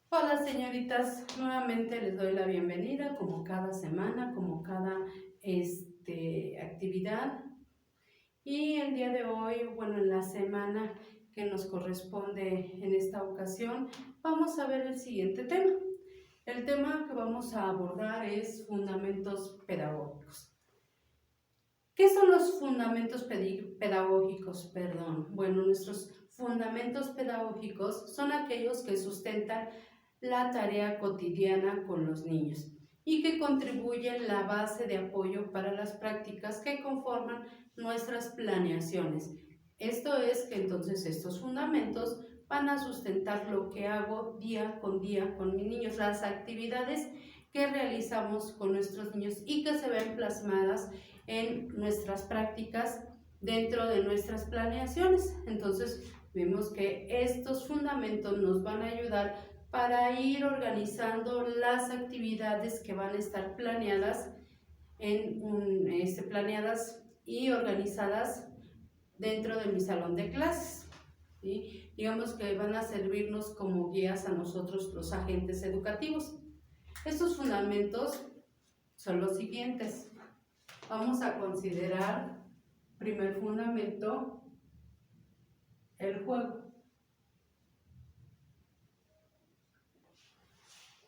Hola señoritas, nuevamente les doy la bienvenida como cada semana, como cada actividad. Y el día de hoy, bueno, en la semana que nos corresponde en esta ocasión, vamos a ver el siguiente tema. El tema que vamos a abordar es fundamentos pedagógicos. ¿Qué son los fundamentos pedagógicos? Bueno, nuestros fundamentos pedagógicos son aquellos que sustentan la tarea cotidiana con los niños y que contribuyen la base de apoyo para las prácticas que conforman nuestras planeaciones. Esto es que entonces estos fundamentos van a sustentar lo que hago día con mis niños, las actividades que realizamos con nuestros niños y que se ven plasmadas en nuestras prácticas dentro de nuestras planeaciones. Entonces vemos que estos fundamentos nos van a ayudar para ir organizando las actividades que van a estar planeadas planeadas y organizadas dentro de mi salón de clases, ¿sí? Digamos que van a servirnos como guías a nosotros los agentes educativos. Estos fundamentos son los siguientes. Vamos a considerar, primer fundamento, el juego.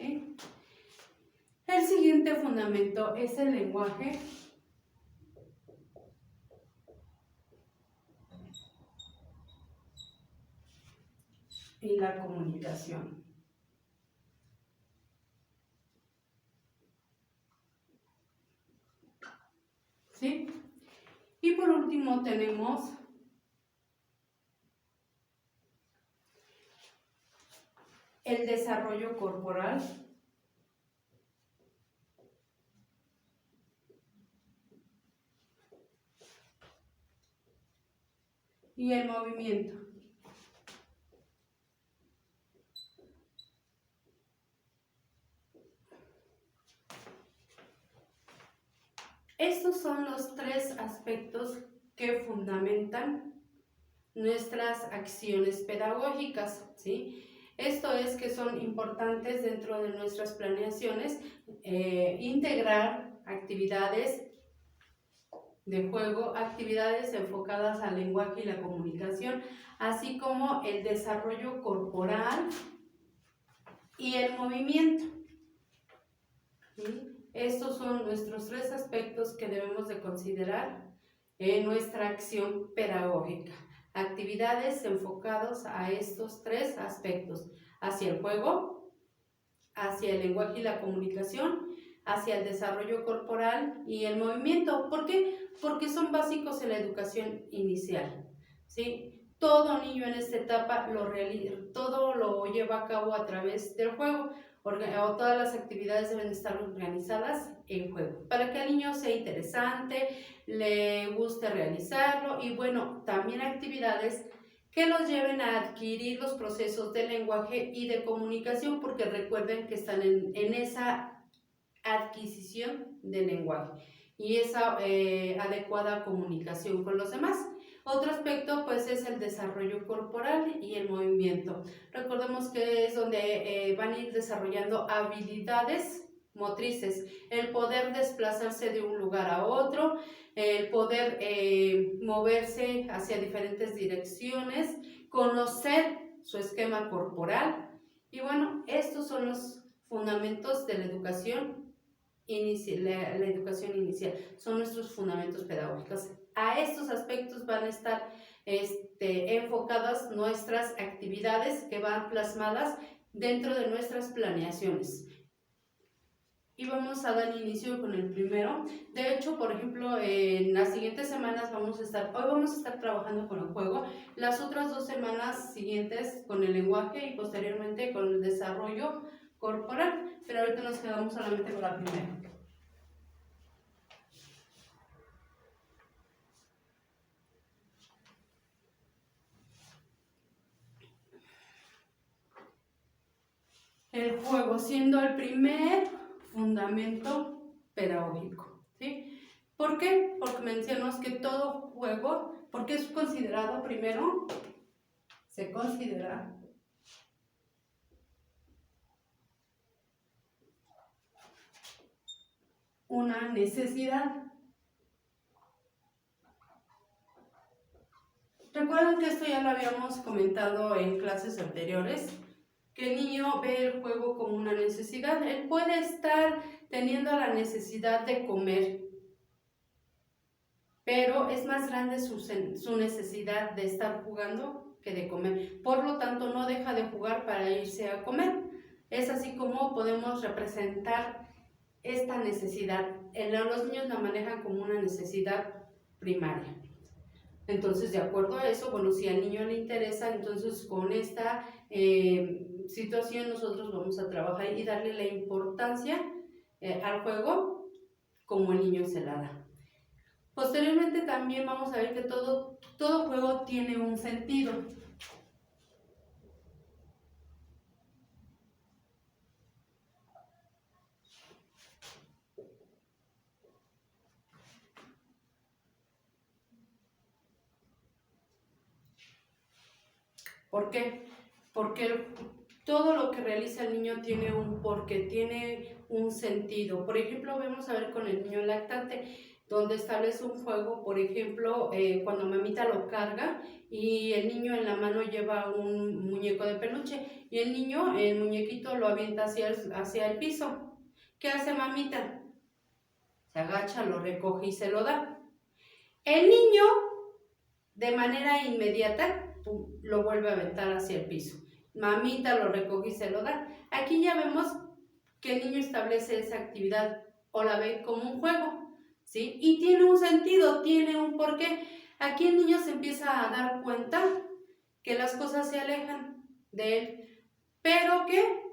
¿Sí? El siguiente fundamento es el lenguaje y la comunicación. ¿Sí? Y por último tenemos el desarrollo corporal y el movimiento. Estos son los tres aspectos que fundamentan nuestras acciones pedagógicas, ¿sí? Esto es que son importantes dentro de nuestras planeaciones, integrar actividades de juego, actividades enfocadas al lenguaje y la comunicación, así como el desarrollo corporal y el movimiento. ¿Sí? Estos son nuestros tres aspectos que debemos de considerar en nuestra acción pedagógica. Actividades enfocadas a estos tres aspectos, hacia el juego, hacia el lenguaje y la comunicación, hacia el desarrollo corporal y el movimiento. ¿Por qué? Porque son básicos en la educación inicial, ¿sí? Todo niño en esta etapa todo lo lleva a cabo a través del juego. Todas las actividades deben estar organizadas en juego, para que al niño sea interesante, le guste realizarlo y bueno, también actividades que los lleven a adquirir los procesos de lenguaje y de comunicación, porque recuerden que están en esa adquisición del lenguaje y esa adecuada comunicación con los demás. Otro aspecto pues es el desarrollo corporal y el movimiento. Recordemos que es donde van a ir desarrollando habilidades motrices, el poder desplazarse de un lugar a otro, el poder moverse hacia diferentes direcciones, conocer su esquema corporal. Y bueno, estos son los fundamentos de la educación inicial, la educación inicial, son nuestros fundamentos pedagógicos. A estos aspectos van a estar enfocadas nuestras actividades que van plasmadas dentro de nuestras planeaciones. Y vamos a dar inicio con el primero. De hecho, por ejemplo, en las siguientes semanas hoy vamos a estar trabajando con el juego, las otras 2 semanas siguientes con el lenguaje y posteriormente con el desarrollo corporal, pero ahorita nos quedamos solamente con la primera. El juego siendo el primer fundamento pedagógico, ¿sí? ¿Por qué? Porque mencionamos que todo juego, porque es considerado primero, se considera una necesidad. Recuerden que esto ya lo habíamos comentado en clases anteriores, que el niño ve el juego como una necesidad. Él puede estar teniendo la necesidad de comer, pero es más grande su necesidad de estar jugando que de comer. Por lo tanto, no deja de jugar para irse a comer. Es así como podemos representar esta necesidad. Los niños la manejan como una necesidad primaria. Entonces, de acuerdo a eso, bueno, si al niño le interesa, entonces con esta situación nosotros vamos a trabajar y darle la importancia al juego como el niño se la da. Posteriormente también vamos a ver que todo juego tiene un sentido. ¿Por qué? Porque todo lo que realiza el niño tiene un porqué, tiene un sentido. Por ejemplo, vamos a ver con el niño lactante, donde establece un juego, por ejemplo, cuando mamita lo carga y el niño en la mano lleva un muñeco de peluche y el muñequito lo avienta hacia el piso. ¿Qué hace mamita? Se agacha, lo recoge y se lo da. El niño, de manera inmediata, lo vuelve a aventar hacia el piso. Mamita lo recoge y se lo da. Aquí ya vemos que el niño establece esa actividad o la ve como un juego, ¿sí? Y tiene un sentido, tiene un porqué. Aquí el niño se empieza a dar cuenta que las cosas se alejan de él, pero que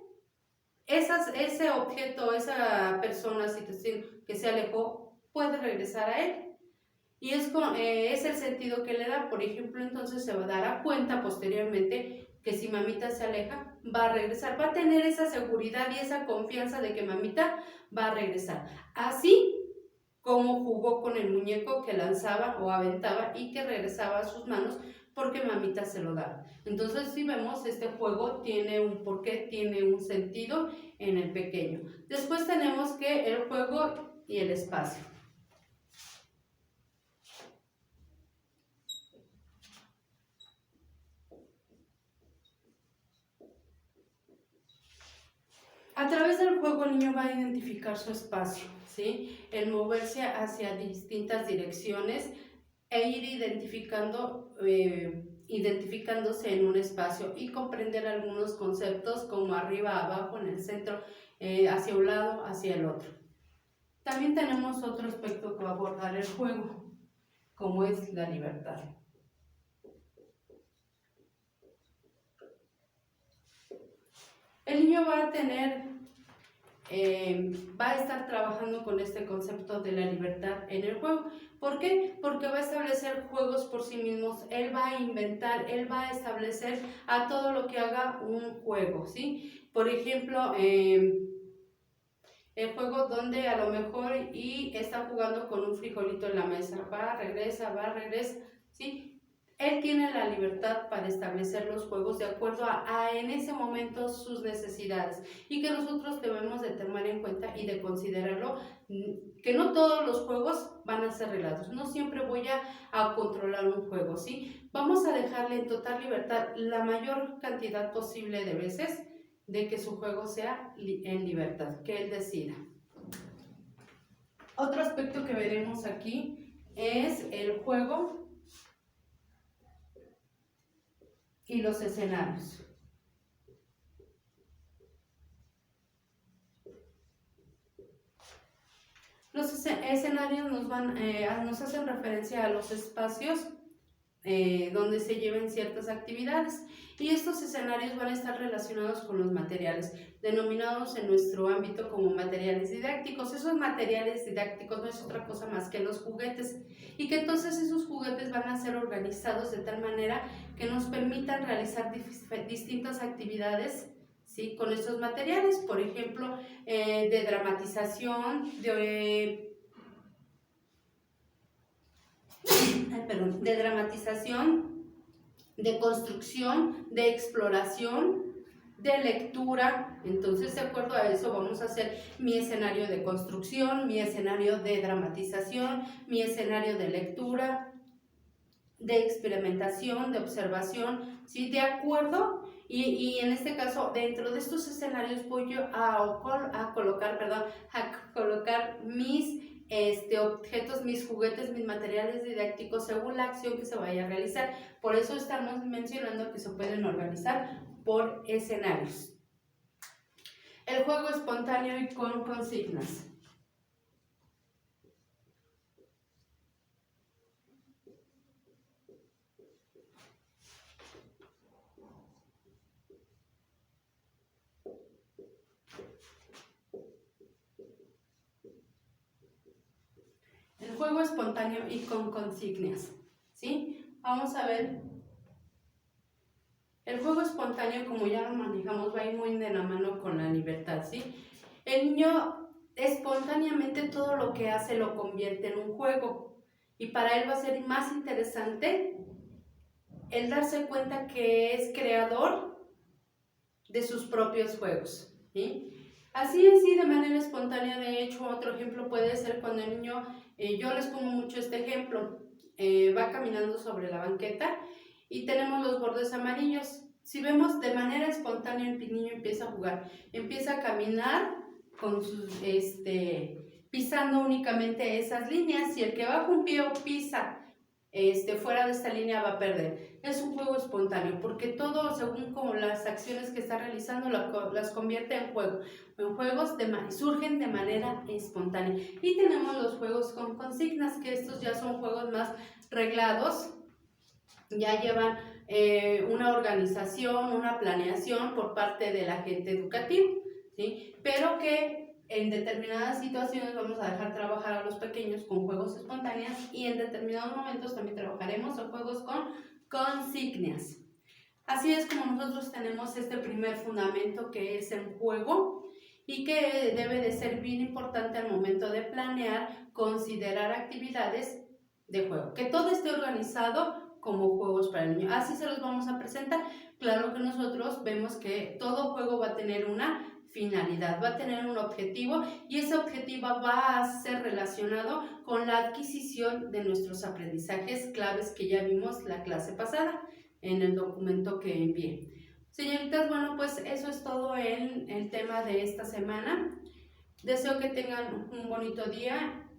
ese objeto, esa persona, situación que se alejó, puede regresar a él. Y es el sentido que le da. Por ejemplo, entonces se dará cuenta posteriormente que si mamita se aleja, va a regresar, va a tener esa seguridad y esa confianza de que mamita va a regresar. Así como jugó con el muñeco que lanzaba o aventaba y que regresaba a sus manos porque mamita se lo daba. Entonces, si vemos, este juego tiene un porqué, tiene un sentido en el pequeño. Después tenemos que el juego y el espacio. A través del juego el niño va a identificar su espacio, ¿sí? El moverse hacia distintas direcciones e ir identificándose en un espacio y comprender algunos conceptos como arriba, abajo, en el centro, hacia un lado, hacia el otro. También tenemos otro aspecto que va a abordar el juego, como es la libertad. El niño va a estar trabajando con este concepto de la libertad en el juego. ¿Por qué? Porque va a establecer juegos por sí mismos, él va a inventar, él va a establecer a todo lo que haga un juego, ¿sí? Por ejemplo, el juego donde a lo mejor está jugando con un frijolito en la mesa, va, regresa, ¿sí? Él tiene la libertad para establecer los juegos de acuerdo a en ese momento sus necesidades y que nosotros debemos de tomar en cuenta y de considerarlo, que no todos los juegos van a ser reglados, no siempre voy a controlar un juego, ¿sí? Vamos a dejarle en total libertad la mayor cantidad posible de veces de que su juego sea en libertad, que él decida. Otro aspecto que veremos aquí es el juego y los escenarios. Los escenarios nos hacen referencia a los espacios donde se lleven ciertas actividades y estos escenarios van a estar relacionados con los materiales, denominados en nuestro ámbito como materiales didácticos. Esos materiales didácticos no es otra cosa más que los juguetes y que entonces esos juguetes van a ser organizados de tal manera que nos permitan realizar distintas actividades, ¿sí? Con estos materiales, por ejemplo, de dramatización, de dramatización, de construcción, de exploración, de lectura. Entonces, de acuerdo a eso, vamos a hacer mi escenario de construcción, mi escenario de dramatización, mi escenario de lectura, de experimentación, de observación, ¿sí? De acuerdo. Y en este caso, dentro de estos escenarios voy yo a colocar mis objetos, mis juguetes, mis materiales didácticos según la acción que se vaya a realizar. Por eso estamos mencionando que se pueden organizar por escenarios. El juego espontáneo y con consignas. El juego espontáneo y con consignas, ¿sí? Vamos a ver. El juego espontáneo, como ya lo manejamos, va a ir muy de la mano con la libertad, ¿sí? El niño espontáneamente todo lo que hace lo convierte en un juego y para él va a ser más interesante el darse cuenta que es creador de sus propios juegos, ¿sí? Así de manera espontánea. De hecho, otro ejemplo puede ser cuando el niño, yo les pongo mucho este ejemplo, va caminando sobre la banqueta y tenemos los bordes amarillos. Si vemos de manera espontánea, el niño empieza a jugar, empieza a caminar con sus, pisando únicamente esas líneas, y el que baja un pie o pisa fuera de esta línea va a perder. Es un juego espontáneo porque todo, según como las acciones que está realizando, las convierte en juego. En juegos surgen de manera espontánea. Y tenemos los juegos con consignas, que estos ya son juegos más reglados, ya llevan una organización, una planeación por parte del agente educativo, ¿sí? Pero que en determinadas situaciones vamos a dejar trabajar a los pequeños con juegos espontáneos y en determinados momentos también trabajaremos en juegos con consignas. Así es como nosotros tenemos este primer fundamento, que es el juego, y que debe de ser bien importante al momento de planear, considerar actividades de juego, que todo esté organizado como juegos para el niño. Así se los vamos a presentar. Claro que nosotros vemos que todo juego va a tener una finalidad, va a tener un objetivo, y ese objetivo va a ser relacionado con la adquisición de nuestros aprendizajes claves que ya vimos la clase pasada en el documento que envié. Señoritas, bueno, pues eso es todo en el tema de esta semana. Deseo que tengan un bonito día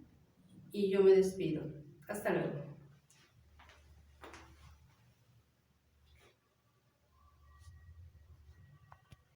y yo me despido. Hasta luego.